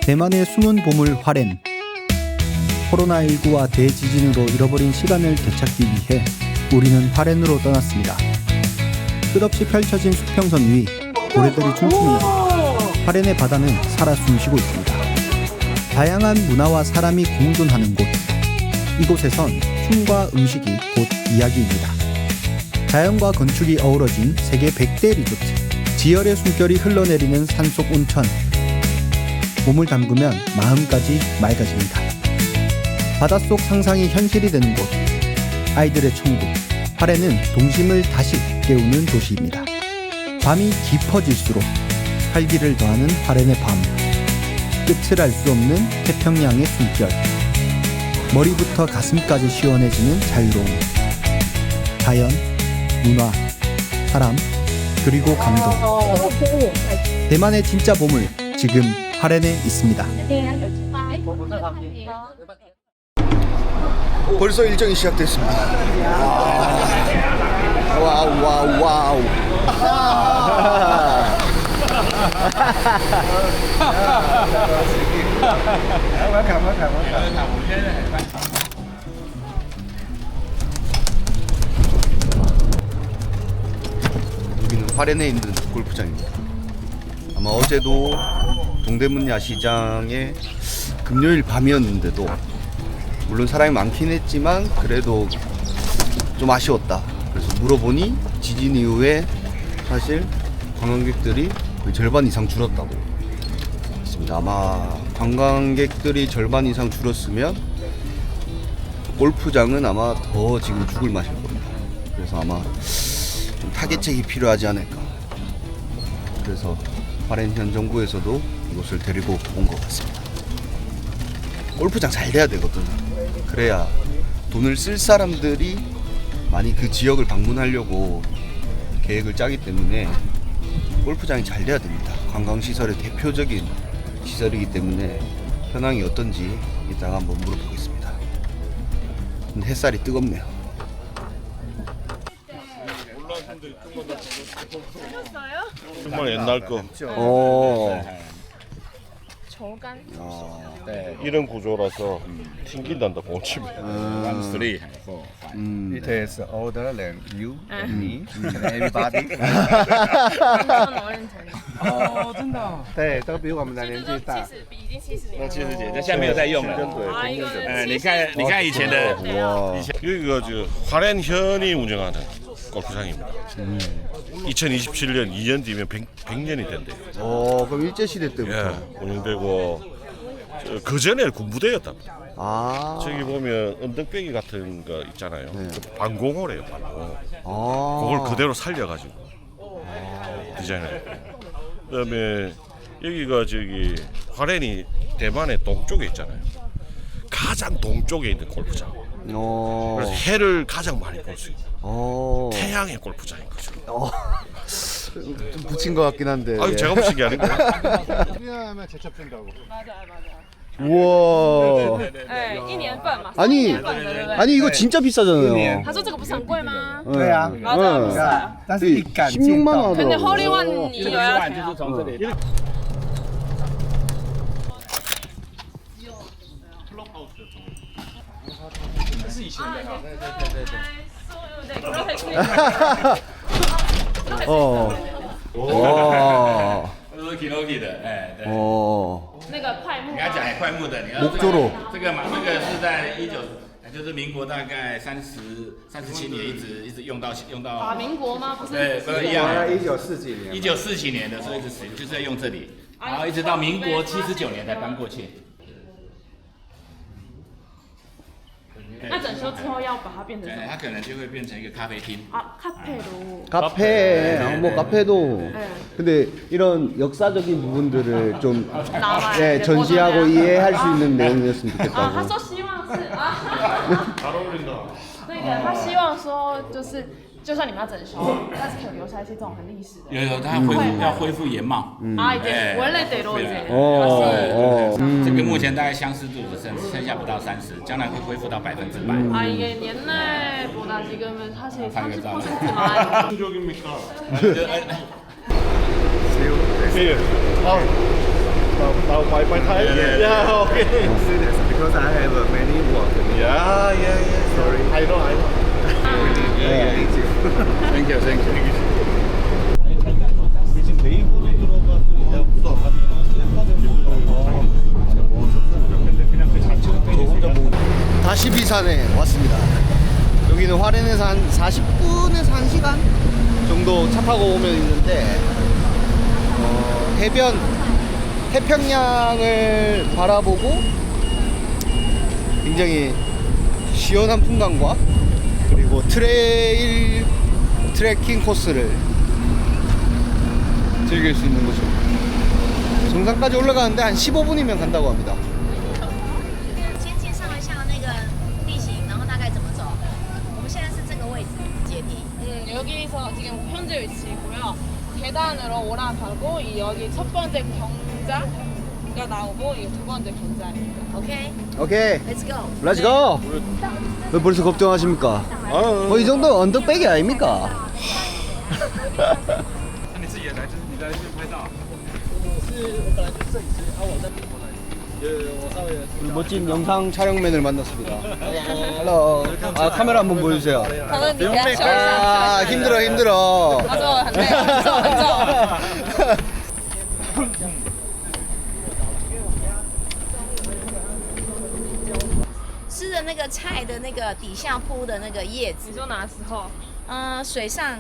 대만의 숨은 보물 화롄. 코로나19와 대지진으로 잃어버린 시간을 되찾기 위해 우리는 화롄으로 떠났습니다. 끝없이 펼쳐진 수평선 위 고래들이 춤추면서 화롄의 바다는 살아 숨쉬고 있습니다. 다양한 문화와 사람이 공존하는 곳. 이곳에선 춤과 음식이 곧 이야기입니다. 자연과 건축이 어우러진 세계 100대 리조트. 지열의 숨결이 흘러내리는 산속 온천. 몸을 담그면 마음까지 맑아집니다. 바닷속 상상이 현실이 되는 곳. 아이들의 천국. 화롄은 동심을 다시 깨우는 도시입니다. 밤이 깊어질수록 활기를 더하는 화롄의 밤. 끝을 알 수 없는 태평양의 숨결. 머리부터 가슴까지 시원해지는 자유로움. 자연, 문화, 사람, 그리고 감동. 대만의 진짜 보물, 지금 화롄에 있습니다. 벌써 일정이 시작됐습니다. 와우 와우 와우. 여기는 화롄에 있는 골프장입니다. 아마 어제도 동대문 야시장에 금요일 밤이었는데도 물론 사람이 많긴 했지만 그래도 좀 아쉬웠다. 그래서 물어보니 지진 이후에 사실 관광객들이 거의 절반 이상 줄었다고 했습니다. 아마 관광객들이 절반 이상 줄었으면 골프장은 아마 더 지금 죽을 맛일 겁니다. 그래서 아마 좀 타겟책이 필요하지 않을까. 그래서 화롄 현 정부에서도 이곳을 데리고 온 것 같습니다. 골프장 잘 돼야 되거든. 그래야 돈을 쓸 사람들이 많이 그 지역을 방문하려고 계획을 짜기 때문에 골프장이 잘 돼야 됩니다. 관광시설의 대표적인 시설이기 때문에 현황이 어떤지 이따가 한번 물어보겠습니다. 근데 햇살이 뜨겁네요. 정말 옛날 거. 저간 네, 이런 구조라서 튕긴단다 본침이. It is older than you and me and everybody. 真的，对，都比我们的年纪大。已经70年了。 70几，这下面有在用了。啊，一个你看以前的， 와. 여기가 저 화롄현이 운영하는 골프장입니다. 2027년 2년 뒤면 100년이 된대요. 그럼 일제시대 때부터. 예, 운영되고 그 전에 군부대였답니다. 아. 저기 보면 언덕배기 같은 거 있잖아요. 네. 그 반공호래요, 반공호. 아. 그걸 그대로 살려가지고 디자인을 했고. 그다음에 여기가 저기 화롄이 대만의 동쪽에 있잖아요. 가장 동쪽에 있는 골프장. 그래서 해를 가장 많이 볼 수 있는 태양의 골프장인 거죠. 좀 붙인 것 같긴 한데. 아유, 예. 제가 붙인 게 아닌데. 왜냐하면 제첩된다고. 우와. 哎，1年份嘛。 아니, 3年份的对不对？ 아니 이거 진짜 비싸잖아요. 他说这个不是很贵吗？对啊，啊，这个不是啊。但是一杆见 16만 到 원 可能 하더라고. Holy One 你有要就是调。从这里。 와. 都是 Kinoki 的，哎，对。那个快木你。刚才讲快木的，你要 목조로. 这个嘛，这个是在就是民国大概37年一直用到啊，民国吗？不是。对，不一样。 1940几年。 1947年的时候一直使用，就是在用这里，然后一直到民国79年才搬过去。 那整修之后要把它变成什对，么？它可能就会变成一个咖啡厅。 啊，카페로。 카페, 뭐 카페도. 네. 근데 이런 역사적인 부분들을 좀 나와요. 예, 전시하고 이해할 수 있는 내용이었으면 啊，他 좋겠다고. 说希望是啊。那个他希望说就是就算你们要整修，但是可以留下一些这种很历史的。有，它要恢复原貌。啊，对，원래대로 이제。 这个目前大概相似度只剩下不到30%，将来会恢复到100%。 아 이게 옛날보다 지금은 사실 30%만. 예. Because I have many work. Sorry. Thank you, thank you. 다시 비산에 왔습니다. 여기는 화롄에서 한 40분에서 1시간 정도 차 타고 오면 있는데 해변 태평양을 바라보고 굉장히 시원한 풍광과 그리고 트레킹 코스를 즐길 수 있는 곳입니다. 정상까지 올라가는데 한 15분이면 간다고 합니다. 先介绍一下那个地形，然后大概怎么走。我们现在是这个位置阶梯。 여기서 지금 현재 위치이고요. 계단으로 올라가고 여기 첫 번째 경자가 나오고 이 두 번째 경자입니다. OK， 오케이, let's go。 렛츠 고! 왜 벌써 걱정하십니까? 이 정도 언덕백이 아닙니까? 우리 멋진 영상 촬영맨을 만났습니다. 헬로. 아, 카메라 한번 보여주세요. 저는你给他秀一下。 아, 힘들어. 맞아, 안 돼. 맞아. 吃的那个菜的那个底下铺的那个叶子， 이 나스호 水上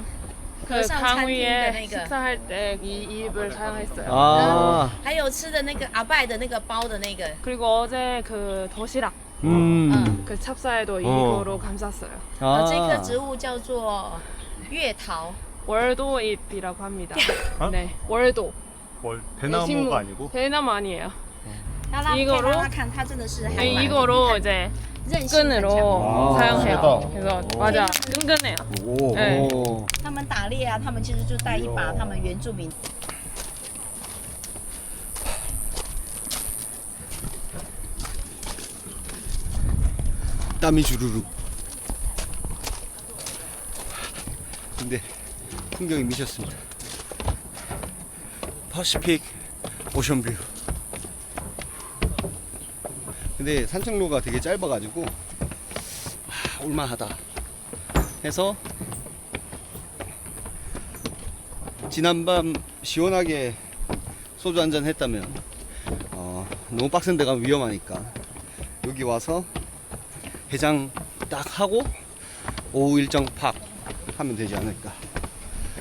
그 和尚餐 강 厅的 위에 那个， 식사할 때 이 입을 사용했어요. 아, 还有吃的那个阿拜的那个包的那个， 그리고 어제 그 도시락 그 찹쌀도 이거로 감쌌어요. 这棵植物叫做月桃， 월도잎이라고 합니다. 네, 월도. 대나무가 아니고? 대나무 아니에요. 让他可以 이거로 让他看，它真的是还 아니, 蛮 이거로 이제 韧性很 끈으로 强。 사용해요. 그래서 맞아, 끈끈해요. 네. 오. 他们打猎啊，他们其实就带一把他们原住民 땀이 주르륵. 근데 풍경이 미쳤습니다. 퍼시픽 오션뷰. 근데 산책로가 되게 짧아가지고 올만하다 해서 지난밤 시원하게 소주 한잔 했다면 너무 빡센 데 가면 위험하니까 여기 와서 해장 딱 하고 오후 일정 팍 하면 되지 않을까.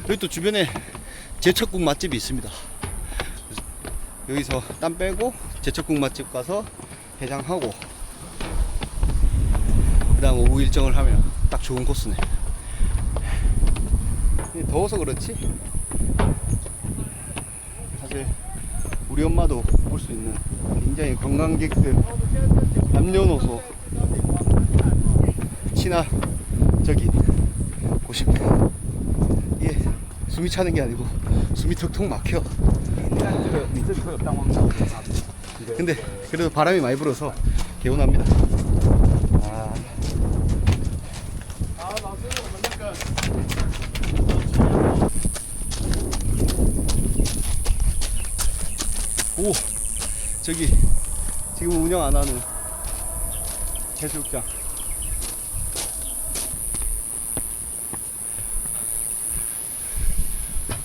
여기 또 주변에 제철국 맛집이 있습니다. 여기서 땀 빼고 제철국 맛집 가서 해장하고 그 다음 오후 일정을 하면 딱 좋은 코스네. 더워서 그렇지 사실 우리 엄마도 볼 수 있는 굉장히 관광객들 남녀노소 친화적인 곳입니다. 이게 숨이 차는 게 아니고 숨이 턱턱 막혀. 근데 그래도 바람이 많이 불어서 개운합니다. 오, 저기 지금 운영 안 하는 해수욕장.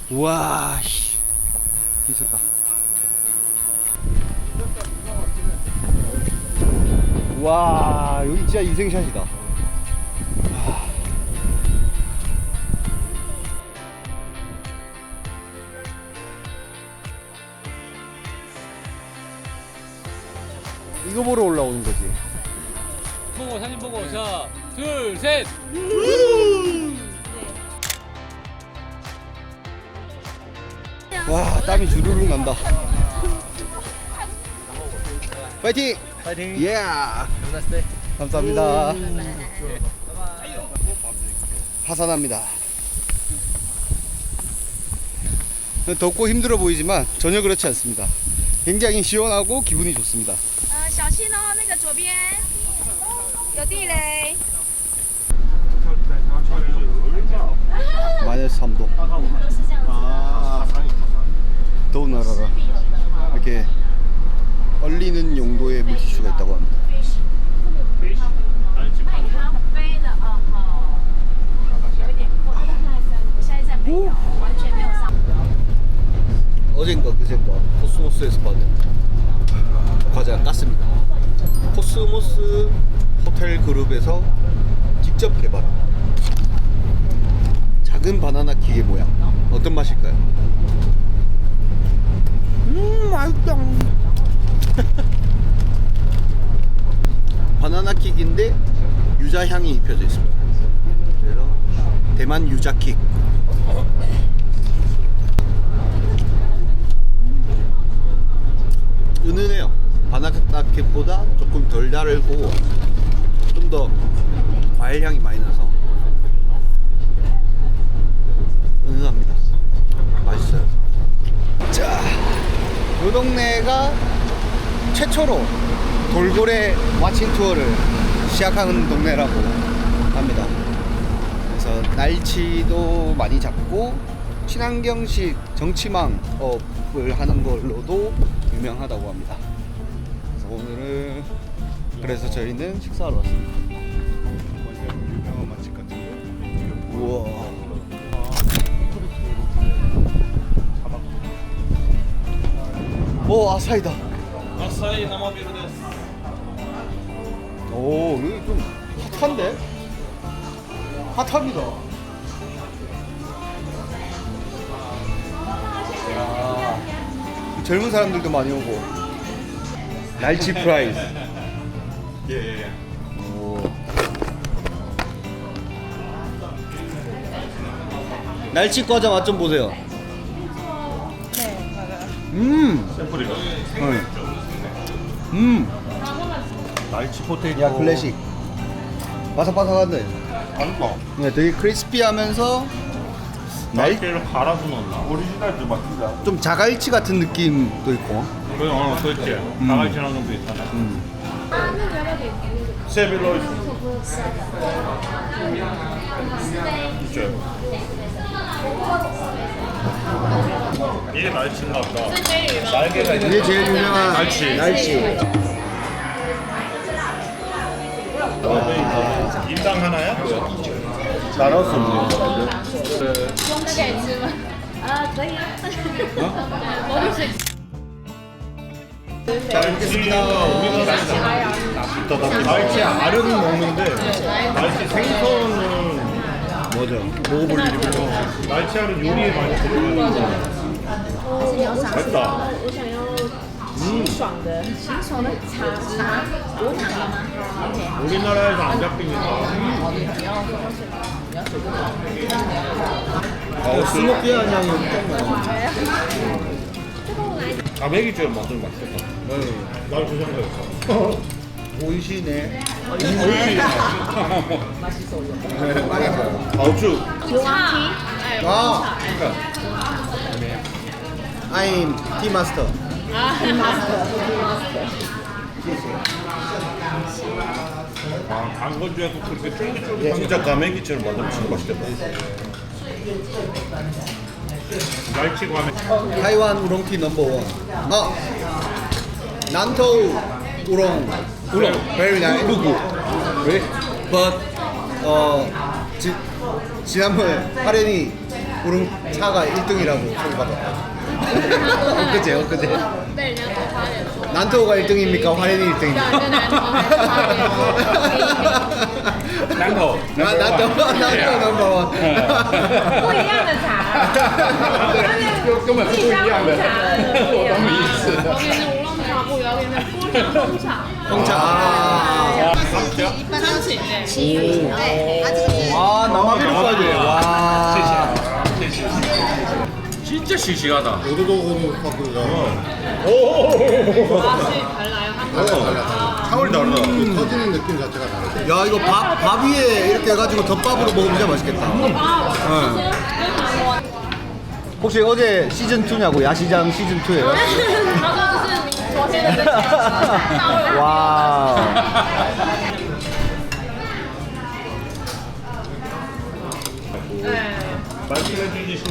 우와, 씨, 미쳤다. 와, 여기 진짜 인생샷이다. 이거 보러 올라오는 거지. 보고 사진 보고 자, 둘, 셋. 와, 땀이 주르륵 난다. 파이팅! 파이팅! 예! 감사합니다. 하산합니다. 덥고 힘들어 보이지만 전혀 그렇지 않습니다. 굉장히 시원하고 기분이 좋습니다. 小心哦，那个左边有地雷。 마이너스 3도. 더운 나라라 이렇게 그제과 코스모스에서 받은 과자 깠습니다. 코스모스 호텔 그룹에서 직접 개발한 작은 바나나 킥의 모양. 어떤 맛일까요? 맛있다. 바나나 킥인데 유자 향이 입혀져 있습니다. 그래서 대만 유자 킥. 은은해요. 바나나 킥보다 조금 덜 달고 좀 더 과일 향이 많이 나서 은은합니다. 맛있어요. 자, 이 동네가 최초로 돌고래 와칭 투어를 시작하는 동네라고 합니다. 그래서 날치도 많이 잡고 친환경식 정치망업을 하는 걸로도 유명하다고 합니다. 그래서 오늘은 그래서 저희는 식사하러 왔습니다. 유명한 맛집 같은데. 우와. 오, 아사히다. 아사히 나마비루 데스. 오, 여기 좀 핫한데? 핫합니다. 야, 젊은 사람들도 많이 오고. 날치 프라이즈. 예. 오. 날치 과자 맛 좀 보세요. 샘플이가. 날치 포테이토. 야, 클래식. 바삭바삭한데. 맛있다. 네, 되게 크리스피하면서 날치를 갈아서 넣나? 오리지널 맛있다. 좀 자갈치 같은 느낌도 있고. 그렇지. 자갈치랑 정도 있잖아. 세빌로 있죠. 이게 날치인가 보다. 날개가 있는. 이게 제일 유명한 날치. 인당 하나야? 나눠서 먹는 잘 먹겠습니다. 날치 알은 먹는데 날치 생선은 뭐죠? 먹어볼 일이 없죠. 날치 알은 요리에 많이 들어가요. 맛있다. 우리나라에서 안 잡히니까. 스모키한 향이 엄청 나요. 자매기처럼 만들면 맛있겠다. 날 그 생각했어. 보이시네. 가우추. 아, I'm tea master. 안건조해서 그렇게 쫄깃쫄깃한 진짜 가메기처럼 만들면 진짜 맛있겠다. 날치 가메. 타이완 우롱티 넘버원. 아, 난토 우롱. Very nice. 왜? But 지난번에 하련이 우롱 차가 1등이라고 소리받았다. 엊그제. 네, 그냥 더 난토가 1등입니까? 화련이 1등입니까? 난토. 난토 넘버원. 不一样的茶，根本是不一样的。我懂你意思。 여기는 우렁차 고 여기는 꼬량 홍차. 홍차. 아, 상치. 네. 아, 남아비로 써야 돼. 와. 진짜 싱싱하다. 맛이 달라요. 차원이 다르다. 터지는 느낌 자체가 다르죠. 야, 이거 밥 위에 이렇게 해가지고 덮밥으로 먹으면 진짜 맛있겠다. 아, 혹시 어제 시즌 2냐고? 야시장 시즌 2예요? 他说这是昨天的分享。 와. 말씀해 주시면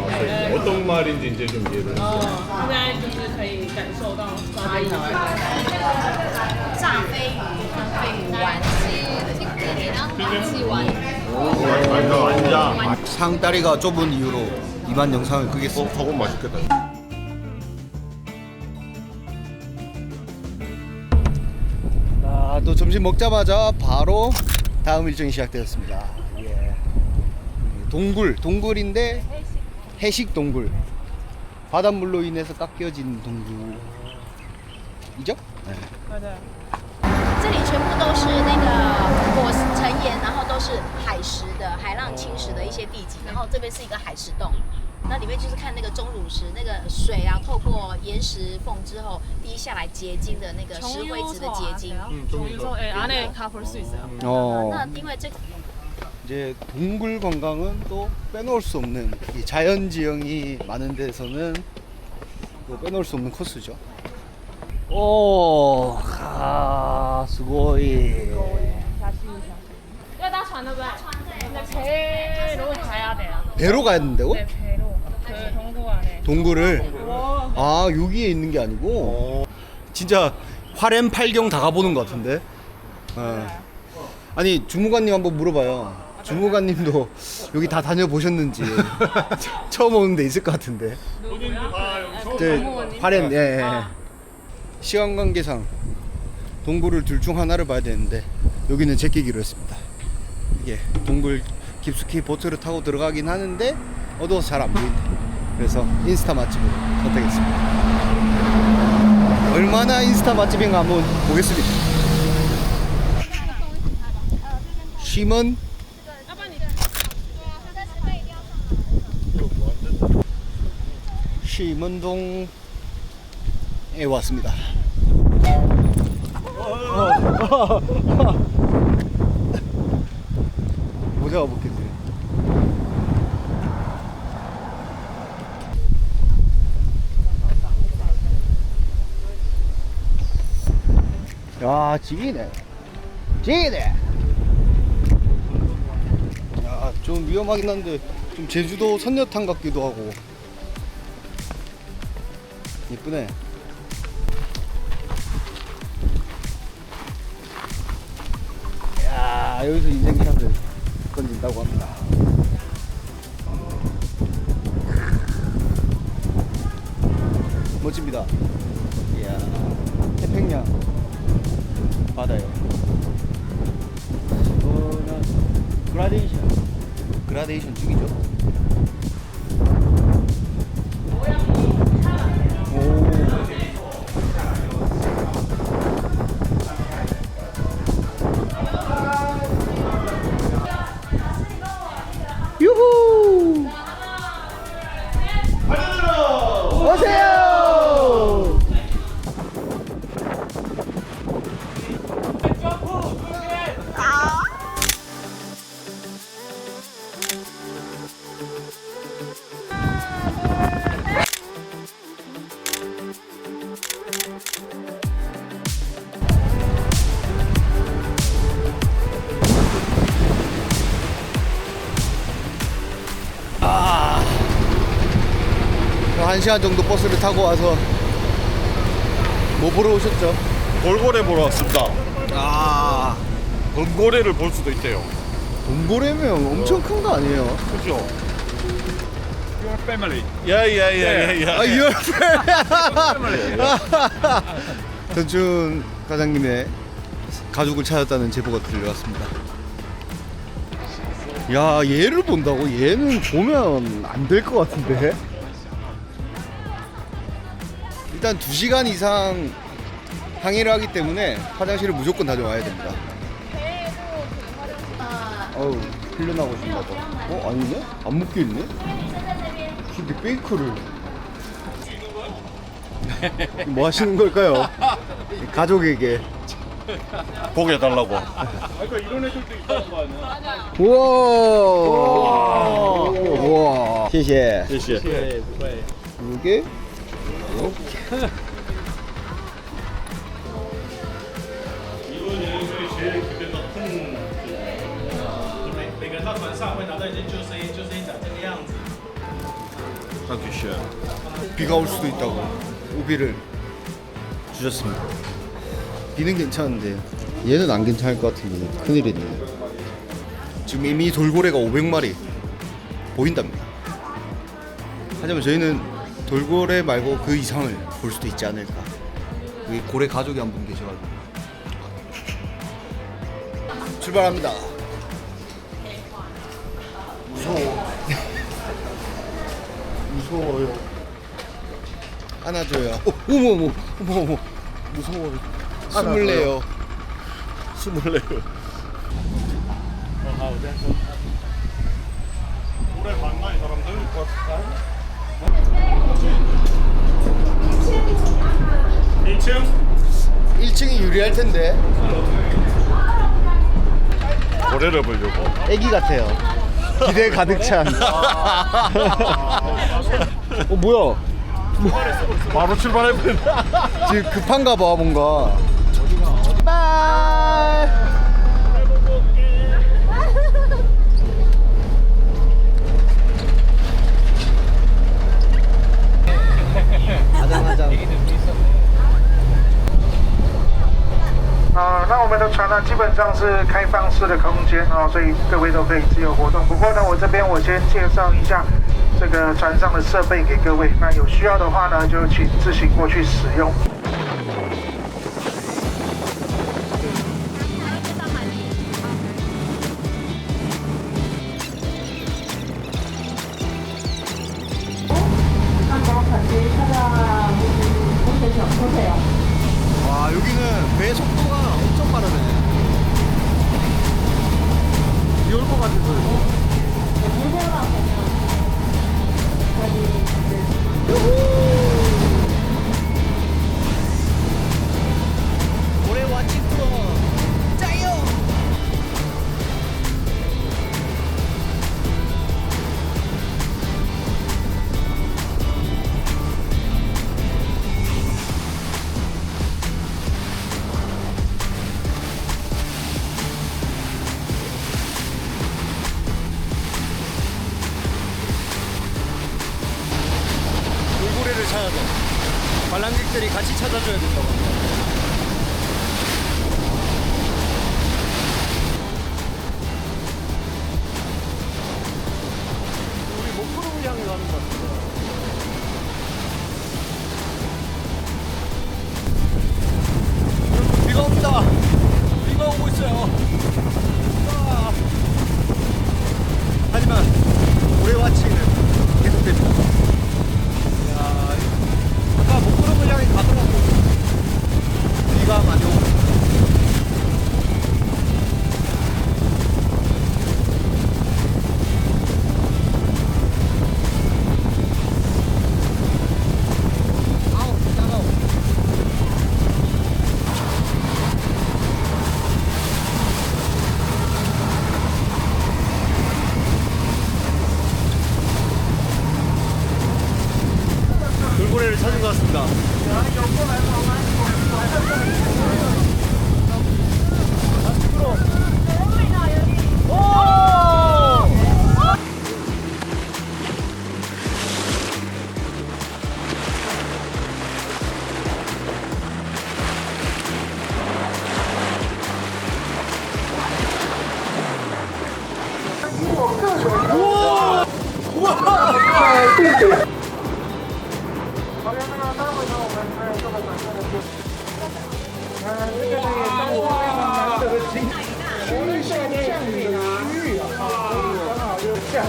어떤 말인지 이제 좀 이해를 했어요. 现在就是可以感受到差异。炸飞鱼和飞鱼丸是鸡丸。 완전 상다리가 좁은 이유로 이만 영상을 끄겠습니다. 저건 맛있겠다. 또 점심 먹자마자 바로 다음 일정이 시작되었습니다. 예. 동굴인데 해식 동굴. 바닷물로 인해서 깎여진 동굴이죠? 네. 这里全部都是那个火成岩，然后都是海蚀的海浪侵蚀的一些地基，然后这边是一个海蚀洞，那里面就是看那个钟乳石，那个水啊透过岩石缝之后滴下来结晶的那个石灰质的结晶。 정유소 안에 다 볼 수 있어요. 那因为这个 이제 동굴 관광은 또 빼놓을 수 없는 이 자연 지형이 많은 데서는 또 빼놓을 수 없는 코스죠. 오, 스고이. 要搭船对不对？那 배로 가야 돼요. 배로 가야 된다고? 네, 배로. 그 동굴 안에. 동굴을 아 여기에 있는 게 아니고 진짜 화렘 팔경 다 가보는 것 같은데. 아니 주무관님 한번 물어봐요. 주무관님도 여기 다 다녀보셨는지 처음 오는 데 있을 것 같은데. 화렘 예. 시간 관계상 동굴을 둘 중 하나를 봐야 되는데 여기는 제끼기로 했습니다. 이게 동굴 깊숙이 보트를 타고 들어가긴 하는데 어두워서 잘 안 보인다. 그래서 인스타 맛집을 선택했습니다. 얼마나 인스타 맛집인가 한번 보겠습니다. 시먼 시먼동에 왔습니다. 모자가 벗겼네. 야, 지기네. 야, 좀 위험하긴 한데 좀 제주도 선녀탕 같기도 하고. 예쁘네. 야, 여기서 인생샷을 건진다고 합니다. 멋집니다. 이야, 태평양 바다요. 이거는 그라데이션 중이죠. 유후! 오세요! 한 시간 정도 버스를 타고 와서 뭐 보러 오셨죠? 돌고래 보러 왔습니다. 아, 돌고래를 볼 수도 있대요. 동고래면 엄청 큰 거 아니에요? 그죠? Your family. 야야야야야. 아, 전준 과장님의 가족을 찾았다는 제보가 들려왔습니다. 야, 얘를 본다고? 얘는 보면 안 될 것 같은데? 일단 2시간 이상 항해를 하기 때문에 화장실을 무조건 다녀와야 됩니다. 어우, 흘려나고 싶나 봐. 아니네? 안 묶여있네? 근데 페이크를 뭐 하시는 걸까요? 가족에게. 보게 해달라고. 이런 애들도 있다는 거 아니야? 우와. 우와. 谢谢. 谢谢. 이게 이렇게. 비가 올 수도 있다고 우비를 주셨습니다. 비는 괜찮은데 얘는 안 괜찮을 것 같은데 큰일이네. 지금 이미 돌고래가 500마리 보인답니다. 하지만 저희는 돌고래 말고 그 이상을 볼 수도 있지 않을까. 여기 고래 가족이 한 분 계셔가지고 출발합니다. 무서워요. 안아줘요. 어머. 무서워요. 숨을 내요. 숨을 내요. 올해 만나는 사람들 1층? 1층이 유리할 텐데. 고래를 보려고. 애기 같아요. 기대 가득 찬. 뭐야? 바로 출발해버린다. 지금 급한가 봐 뭔가. 바이. 아장아장. 那我们的船呢，基本上是开放式的空间哦，所以各位都可以自由活动。不过呢，我这边先介绍一下这个船上的设备给各位。那有需要的话呢，就请自行过去使用。 와 여기는 배 속도가 엄청 빠르네. 비 올 것 같아서. 올해 왓치 투어 짜요. 돌고래를 찾아줘. 관람객들이 같이 찾아줘야 된다고 합니다. 우리 목포를 향해 가는 것 같아요. 여러분 비가 옵니다. 비가 오고 있어요. 아. 하지만 올해 와치는 계속됩니다. 아까 목구름을 향해 가더라고. 비가 많이 오고. 아우 따가워. 돌고래를 찾은 것 같습니다.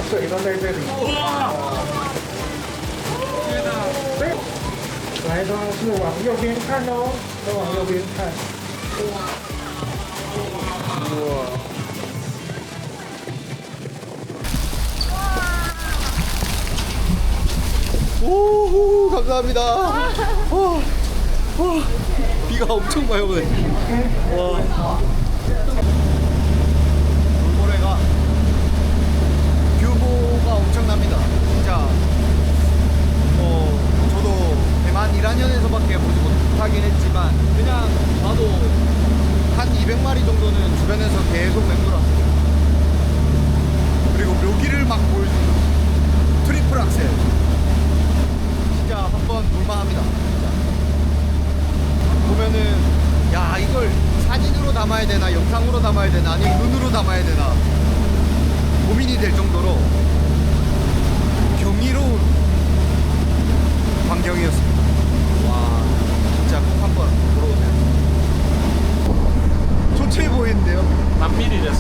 水都在这里。来都是往右边看哦，都往右边看。오 감사합니다. 비가 엄청 많이 오네. 와. 돌고래가 규모가 엄청납니다. 진짜 저도 대만 1학년에서밖에 보지 못하긴 했지만 그냥 봐도 한 200마리 정도는 주변에서 계속 맴돌았어요. 그리고 묘기를 막 보여주는 트리플 악셀. 진짜 한번 볼만합니다. 진짜. 보면은 야 이걸 사진으로 담아야 되나 영상으로 담아야 되나 아니면 눈으로 담아야 되나 고민이 될 정도로 경이로운 광경이었습니다. 와 진짜 꼭 한번 보러 오세요. 좋지 보이는데요? 남미리 됐어.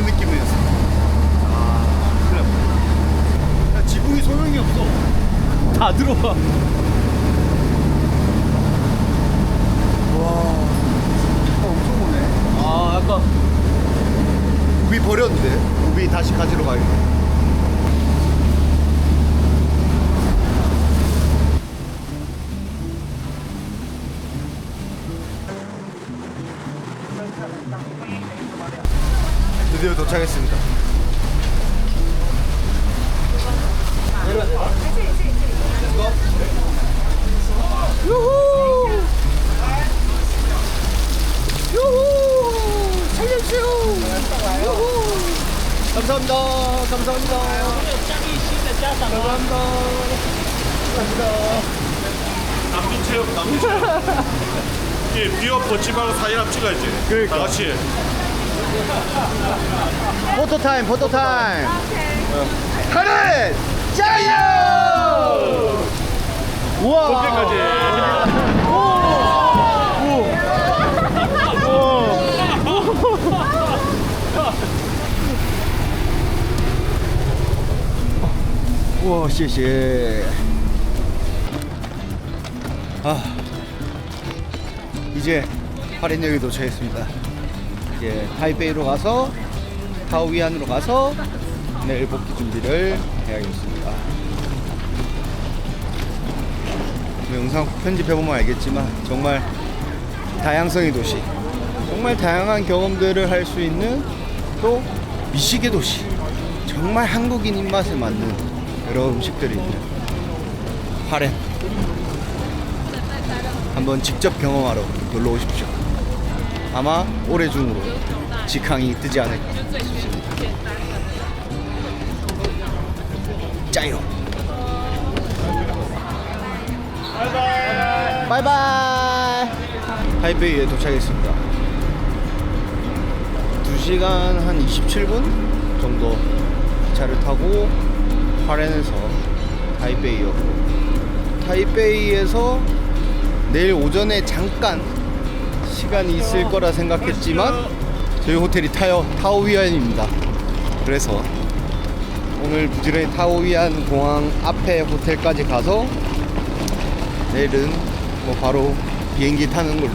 이런 느낌이었어요. 아, 큰일 났다. 야, 지붕이 소용이 없어. 다 들어와. 와, 엄청 오네. 아, 약간 우비 버렸는데 우비 다시 가지러 가야겠다. 드디어 도착했습니다. 유후! 유후! 살려주세요! 유후! 감사합니다. 감사합니다. 감사합니다. 남빈 체육, 남빈 체육. 예, 비업 벗지 말고 사진 한번 찍어야지. 그러니까. 다 같이. 포토 타임, 포토 타임. 카렌 짜요! 우와! 어깨까지. 우와, 谢谢. 아, 이제 하렌역에 도착했습니다. 이제 타이베이로 가서 타오위안으로 가서 내일 복귀 준비를 해야겠습니다. 영상 편집해보면 알겠지만 정말 다양성의 도시, 정말 다양한 경험들을 할 수 있는 또 미식의 도시, 정말 한국인 입맛에 맞는 여러 음식들이 있는 화롄, 한번 직접 경험하러 놀러 오십시오. 아마 올해 중으로 직항이 뜨지 않을까 싶습니다. 짜요. 바이바이. 타이베이에 도착했습니다. 2시간 한 27분 정도 차를 타고 화롄에서 타이베이였고, 타이베이에서 내일 오전에 잠깐 시간이 있을 거라 생각했지만 저희 호텔이 타오위안입니다. 그래서 오늘 부지런히 타오위안 공항 앞에 호텔까지 가서 내일은 뭐 바로 비행기 타는 걸로